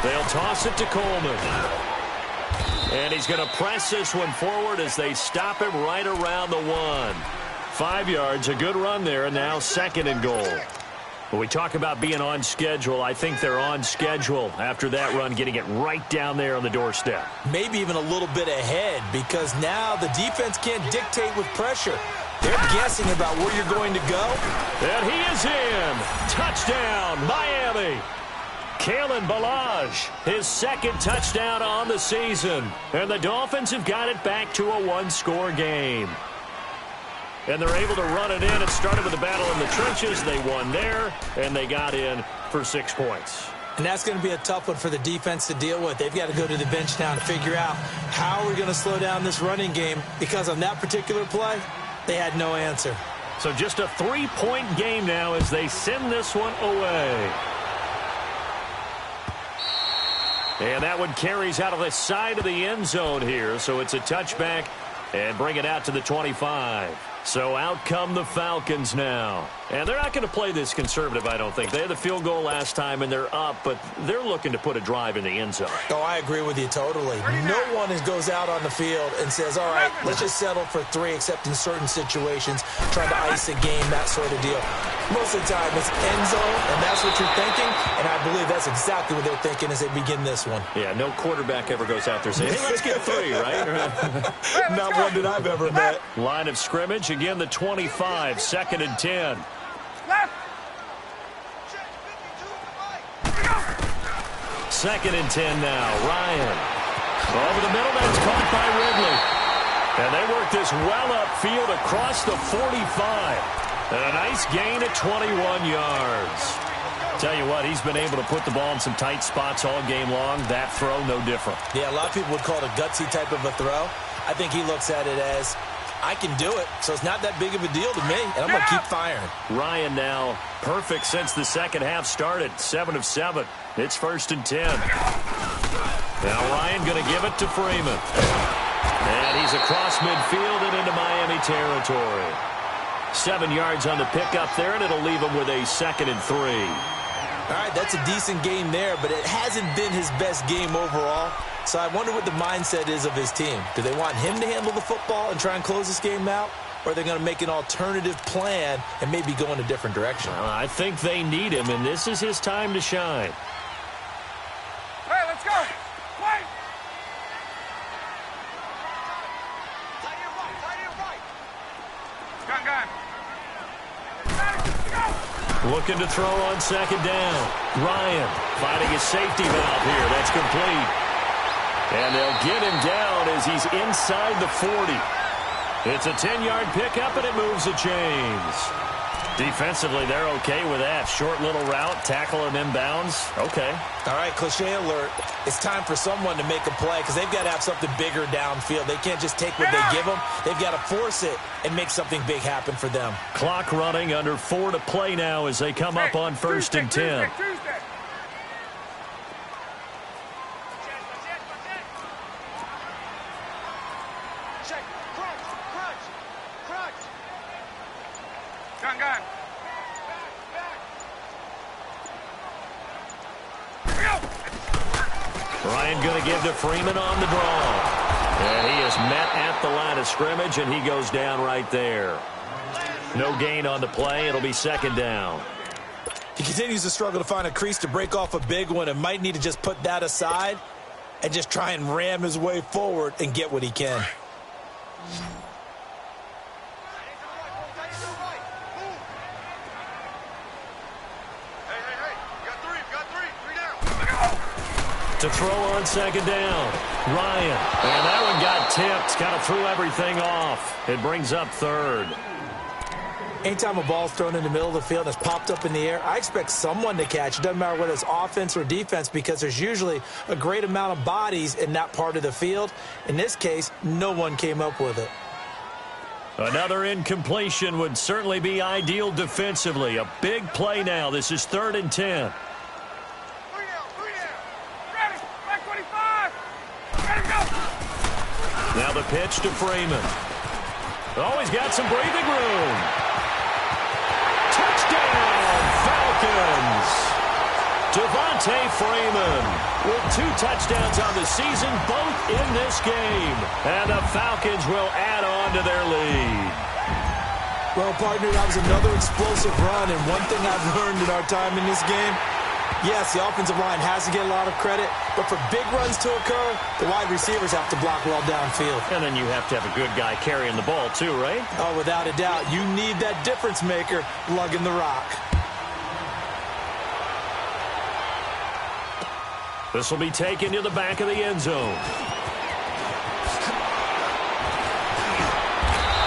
They'll toss it to Coleman. And he's going to press this one forward as they stop him right around the 1. 5 yards, a good run there, and now 2nd and goal. When we talk about being on schedule, I think they're on schedule after that run, getting it right down there on the doorstep. Maybe even a little bit ahead, because now the defense can't dictate with pressure. They're guessing about where you're going to go. And he is in. Touchdown, Miami. Kalen Ballage, his 2nd touchdown on the season. And the Dolphins have got it back to a 1-score game. And they're able to run it in. It started with a battle in the trenches. They won there, and they got in for 6 points. And that's going to be a tough one for the defense to deal with. They've got to go to the bench now to figure out how we're going to slow down this running game, because on that particular play, they had no answer. So just a 3-point game now as they send this one away. And that one carries out of the side of the end zone here. So it's a touchback and bring it out to the 25. So out come the Falcons now. And they're not going to play this conservative, I don't think. They had the field goal last time, and they're up, but they're looking to put a drive in the end zone. Oh, I agree with you totally. No one goes out on the field and says, all right, let's just settle for 3, except in certain situations, trying to ice a game, that sort of deal. Most of the time, it's end zone, and that's what you're thinking, and I believe that's exactly what they're thinking as they begin this one. Yeah, no quarterback ever goes out there saying, hey, let's get 3, right? Not one that I've ever met. Line of scrimmage, again, the 25, 2nd and 10. Left. 2nd and 10 now. Ryan. Over the middle, that's caught by Ridley. And they work this well upfield across the 45. And a nice gain at 21 yards. Tell you what, he's been able to put the ball in some tight spots all game long. That throw, no different. Yeah, a lot of people would call it a gutsy type of a throw. I think he looks at it as, I can do it, so it's not that big of a deal to me, and I'm going to keep firing. Ryan now perfect since the second half started. 7 of 7. It's 1st and 10. Now Ryan going to give it to Freeman. And he's across midfield and into Miami territory. 7 yards on the pickup there, and it'll leave him with a 2nd and 3. All right, that's a decent game there, but it hasn't been his best game overall. So I wonder what the mindset is of his team. Do they want him to handle the football and try and close this game out? Or are they going to make an alternative plan and maybe go in a different direction? I think they need him, and this is his time to shine. Hey, let's go. Wait. Gun. Looking to throw on 2nd down. Ryan finding his safety valve here. That's complete. And they'll get him down as he's inside the 40. It's a 10-yard pickup, and it moves the chains. Defensively, they're okay with that. Short little route, tackle and inbounds. Okay. All right, cliche alert. It's time for someone to make a play because they've got to have something bigger downfield. They can't just take what they give them. They've got to force it and make something big happen for them. Clock running, under 4 to play now as they come up on 1st and 10. Gun. Ryan going to give to Freeman on the draw. And he is met at the line of scrimmage, and he goes down right there. No gain on the play. It'll be 2nd down. He continues to struggle to find a crease to break off a big one and might need to just put that aside and just try and ram his way forward and get what he can. To throw on 2nd down. Ryan. And that one got tipped. Kind of threw everything off. It brings up 3rd. Anytime a ball's thrown in the middle of the field and it's popped up in the air, I expect someone to catch. It doesn't matter whether it's offense or defense because there's usually a great amount of bodies in that part of the field. In this case, no one came up with it. Another incompletion would certainly be ideal defensively. A big play now. This is 3rd and 10. Now the pitch to Freeman. Oh, he's got some breathing room. Touchdown, Falcons. Devontae Freeman with 2 touchdowns on the season, both in this game. And the Falcons will add on to their lead. Well, partner, that was another explosive run, and one thing I've learned in our time in this game, yes, the offensive line has to get a lot of credit, but for big runs to occur, the wide receivers have to block well downfield. And then you have to have a good guy carrying the ball too, right? Oh, without a doubt. You need that difference maker lugging the rock. This will be taken to the back of the end zone.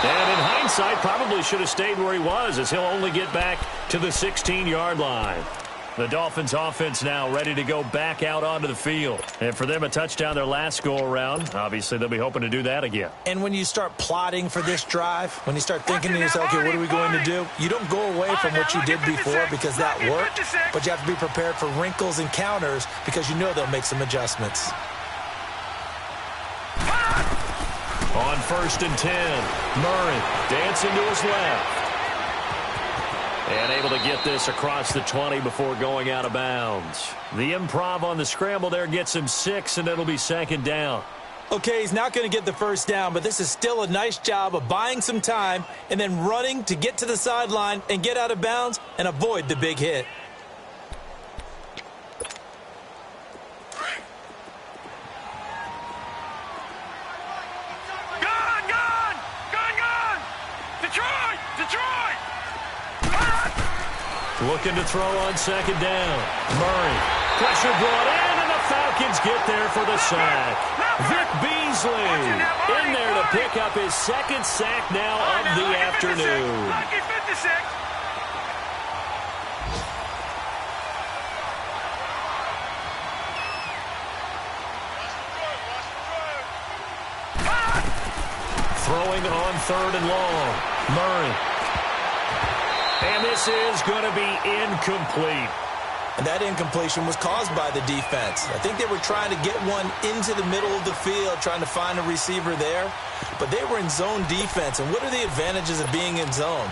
And in hindsight, probably should have stayed where he was, as he'll only get back to the 16-yard line. The Dolphins offense now ready to go back out onto the field. And for them, a touchdown their last go-around. Obviously, they'll be hoping to do that again. And when you start plotting for this drive, when you start thinking to yourself, okay, what are we going to do? You don't go away from what you did before because that worked, but you have to be prepared for wrinkles and counters because you know they'll make some adjustments. On 1st and 10, Murray dancing to his left. And able to get this across the 20 before going out of bounds. The improv on the scramble there gets him 6, and it'll be 2nd down. Okay, he's not going to get the first down, but this is still a nice job of buying some time and then running to get to the sideline and get out of bounds and avoid the big hit. Looking to throw on 2nd down. Murray. Pressure brought in, and the Falcons get there for the sack. Vic Beasley in there to pick up his 2nd sack now of the afternoon. Throwing on 3rd and long. Murray. And this is going to be incomplete. And that incompletion was caused by the defense. I think they were trying to get one into the middle of the field, trying to find a receiver there. But they were in zone defense. And what are the advantages of being in zone?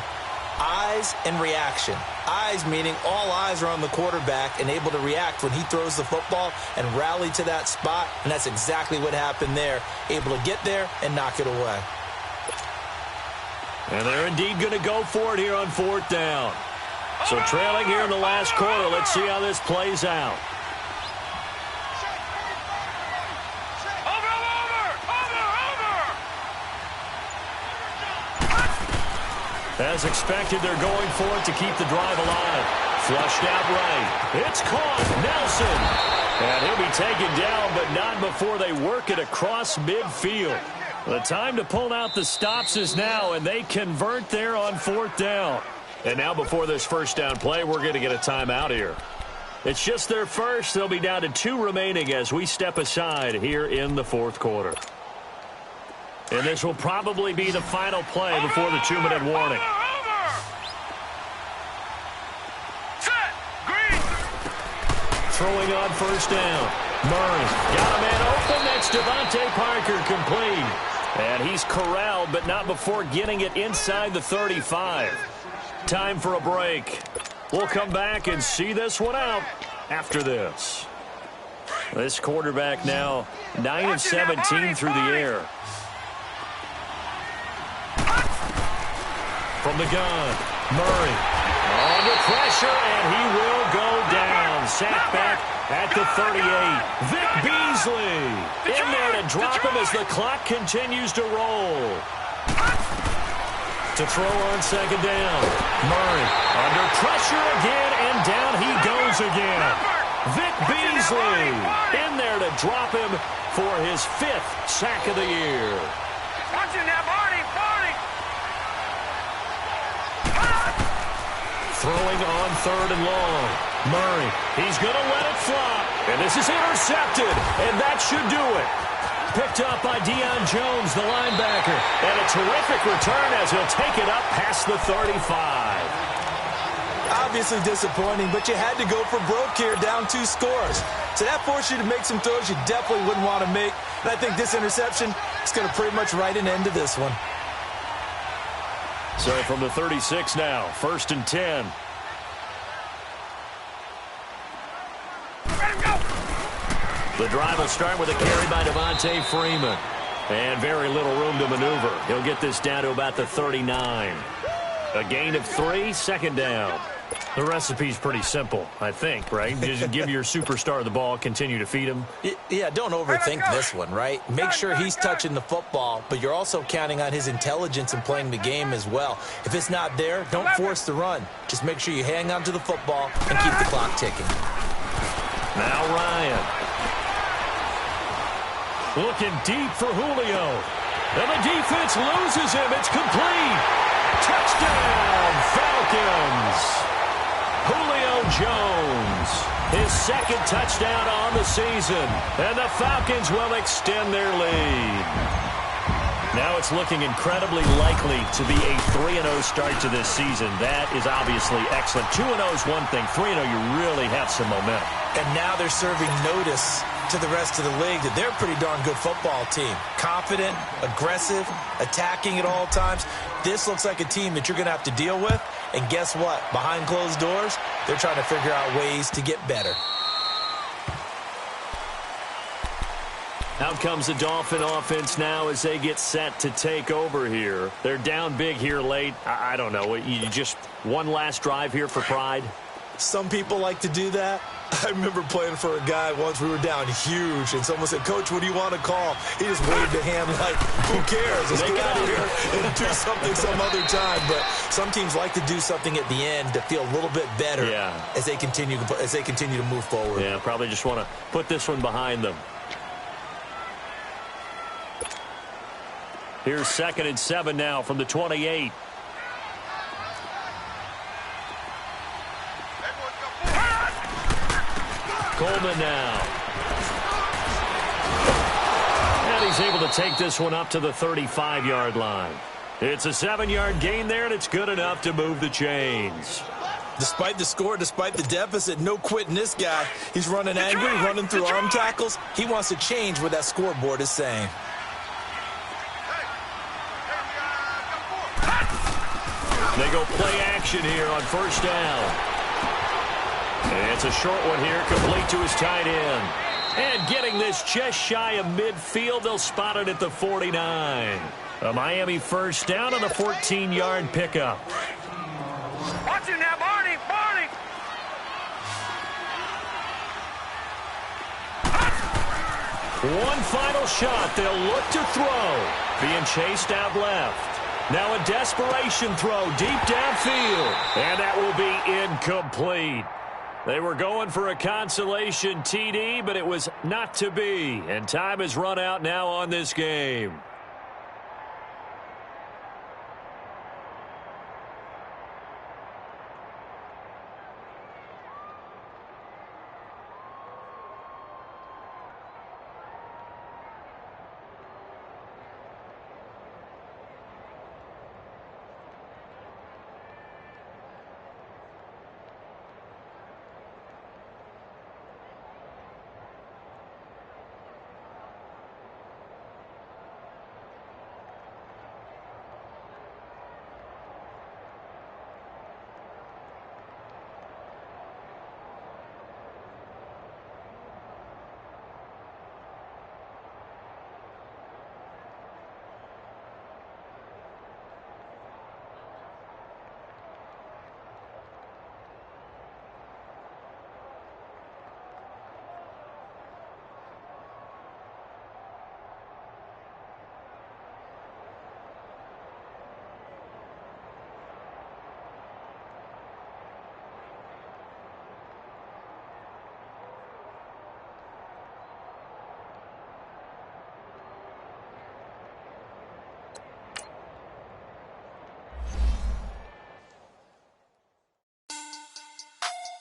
Eyes and reaction. Eyes meaning all eyes are on the quarterback and able to react when he throws the football and rally to that spot. And that's exactly what happened there. Able to get there and knock it away. And they're indeed going to go for it here on 4th down. So trailing here in the last quarter, let's see how this plays out. As expected, they're going for it to keep the drive alive. Flushed out right. It's caught. Nelson. And he'll be taken down, but not before they work it across midfield. The time to pull out the stops is now, and they convert there on 4th down. And now before this 1st down play, we're going to get a timeout here. It's just their first. They'll be down to 2 remaining as we step aside here in the 4th quarter. And this will probably be the final play before the 2-minute warning. Throwing on 1st down. Murray got a man open. That's Devontae Parker complete. And he's corralled, but not before getting it inside the 35. Time for a break. We'll come back and see this one out after this. This quarterback now 9 of 17 through the air. From the gun, Murray under pressure, and he will go down. Sacked back at the 38. Vic Beasley in there to drop him as the clock continues to roll. To throw on 2nd down. Murray under pressure again, and down he goes again. Vic Beasley in there to drop him for his 5th sack of the year. Watching that, Barney. Throwing on 3rd and long. Murray, he's going to let it fly. And this is intercepted, and that should do it. Picked up by Deion Jones, the linebacker. And a terrific return as he'll take it up past the 35. Obviously disappointing, but you had to go for broke here, down 2 scores. So that forced you to make some throws you definitely wouldn't want to make. And I think this interception is going to pretty much write an end to this one. So from the 36 now, 1st and 10. The drive will start with a carry by Devontae Freeman. And very little room to maneuver. He'll get this down to about the 39. A gain of 3, second down. The recipe's pretty simple, I think, right? Just give your superstar the ball, continue to feed him. Yeah, don't overthink this one, right? Make sure he's touching the football, but you're also counting on his intelligence in playing the game as well. If it's not there, don't force the run. Just make sure you hang on to the football and keep the clock ticking. Now Ryan. Looking deep for Julio. And the defense loses him. It's complete. Touchdown, Falcons. Julio Jones, his second touchdown on the season, and the Falcons will extend their lead. Now it's looking incredibly likely to be a 3-0 start to this season. That is obviously excellent. 2-0 is one thing. 3-0, you really have some momentum. And now they're serving notice to the rest of the league that they're a pretty darn good football team. Confident, aggressive, attacking at all times. This looks like a team that you're going to have to deal with. And guess what? Behind closed doors, they're trying to figure out ways to get better. Out comes the Dolphin offense now as they get set to take over here. They're down big here late. I don't know. You just one last drive here for pride? Some people like to do that. I remember playing for a guy once. We were down huge, and someone said, "Coach, what do you want to call?" He just waved a hand like, "Who cares? Let's get out of here and do something some other time." But some teams like to do something at the end to feel a little bit better as they continue to move forward. Yeah, probably just want to put this one behind them. Here's 2nd and 7 now from the 28. Coleman now. And he's able to take this one up to the 35-yard line. It's a 7-yard gain there, and it's good enough to move the chains. Despite the score, despite the deficit, no quitting this guy. He's running angry, running through arm tackles. He wants to change what that scoreboard is saying. They go play action here on first down. And it's a short one here, complete to his tight end. And getting this just shy of midfield, they'll spot it at the 49. A Miami first down on the 14-yard pickup. Watch it now, Barney! Barney! One final shot. They'll look to throw. Being chased out left. Now a desperation throw deep downfield. And that will be incomplete. They were going for a consolation TD, but it was not to be. And time has run out now on this game.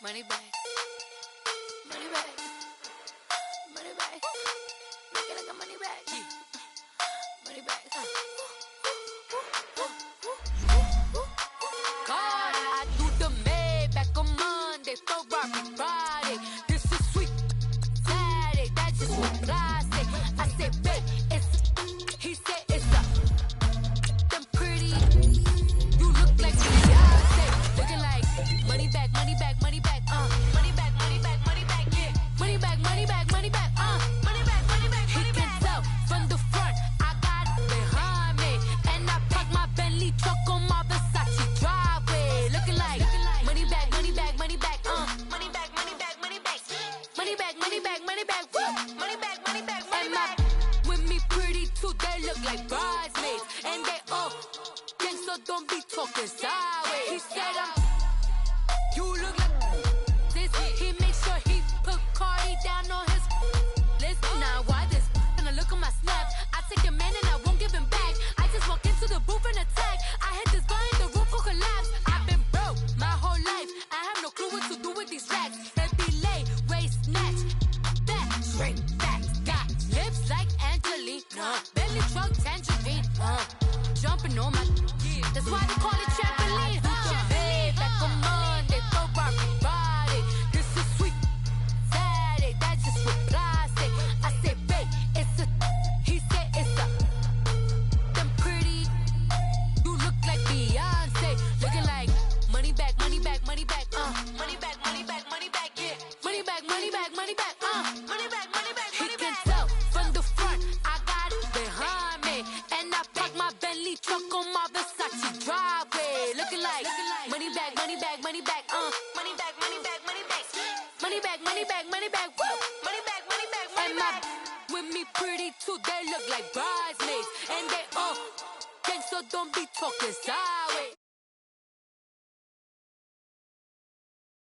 Money back. Money back. Money back. Make it like a money back. Money back. God, I do the Maybach on Monday, Ferrari Friday. This is sweet Saturday. That's just what I say. I said, babe, it's. He said it's a. Them pretty. You look like Beyonce. Looking like money back, money back, money back. Money back, money back, money back, yeah. Money back, money back, money back, back, money back, woo. Money back, money back, money back. With me pretty too, they look like bridesmaids. And they all gang, so don't be talking sideways. He said you look like this. He makes sure he put Cardi down on his list. Now why this? Gonna look on my snap. I take a man and I won't give him back. I just walk into the booth and attack. I hit this guy in the roof will collapse. I've been broke my whole life. I have no clue what to do with these racks. Heavy lay, waist snatch, back straight back. Got lips like Angelina, belly truck tangerine. Jumping on my, that's why they call it trampoline. Trampoline, back on Monday, throw body. This is sweet Saturday, that's just with plastic. I say, babe, it's a, he said it's a, them pretty, you look like Beyonce, looking like money back, money back, money back, money back, money back, money back, yeah, money back, money back, money back, money back, money back, money back. He can tell from the front, I got it behind me, and I park my Bentley truck on my Versace driveway, looking like money back, money back, money back, money back, money back, money back, money back, money back, money back, woo, money back, money back, money back. With me pretty too, they look like bridesmaids, and they all gang, so don't be talking sideways.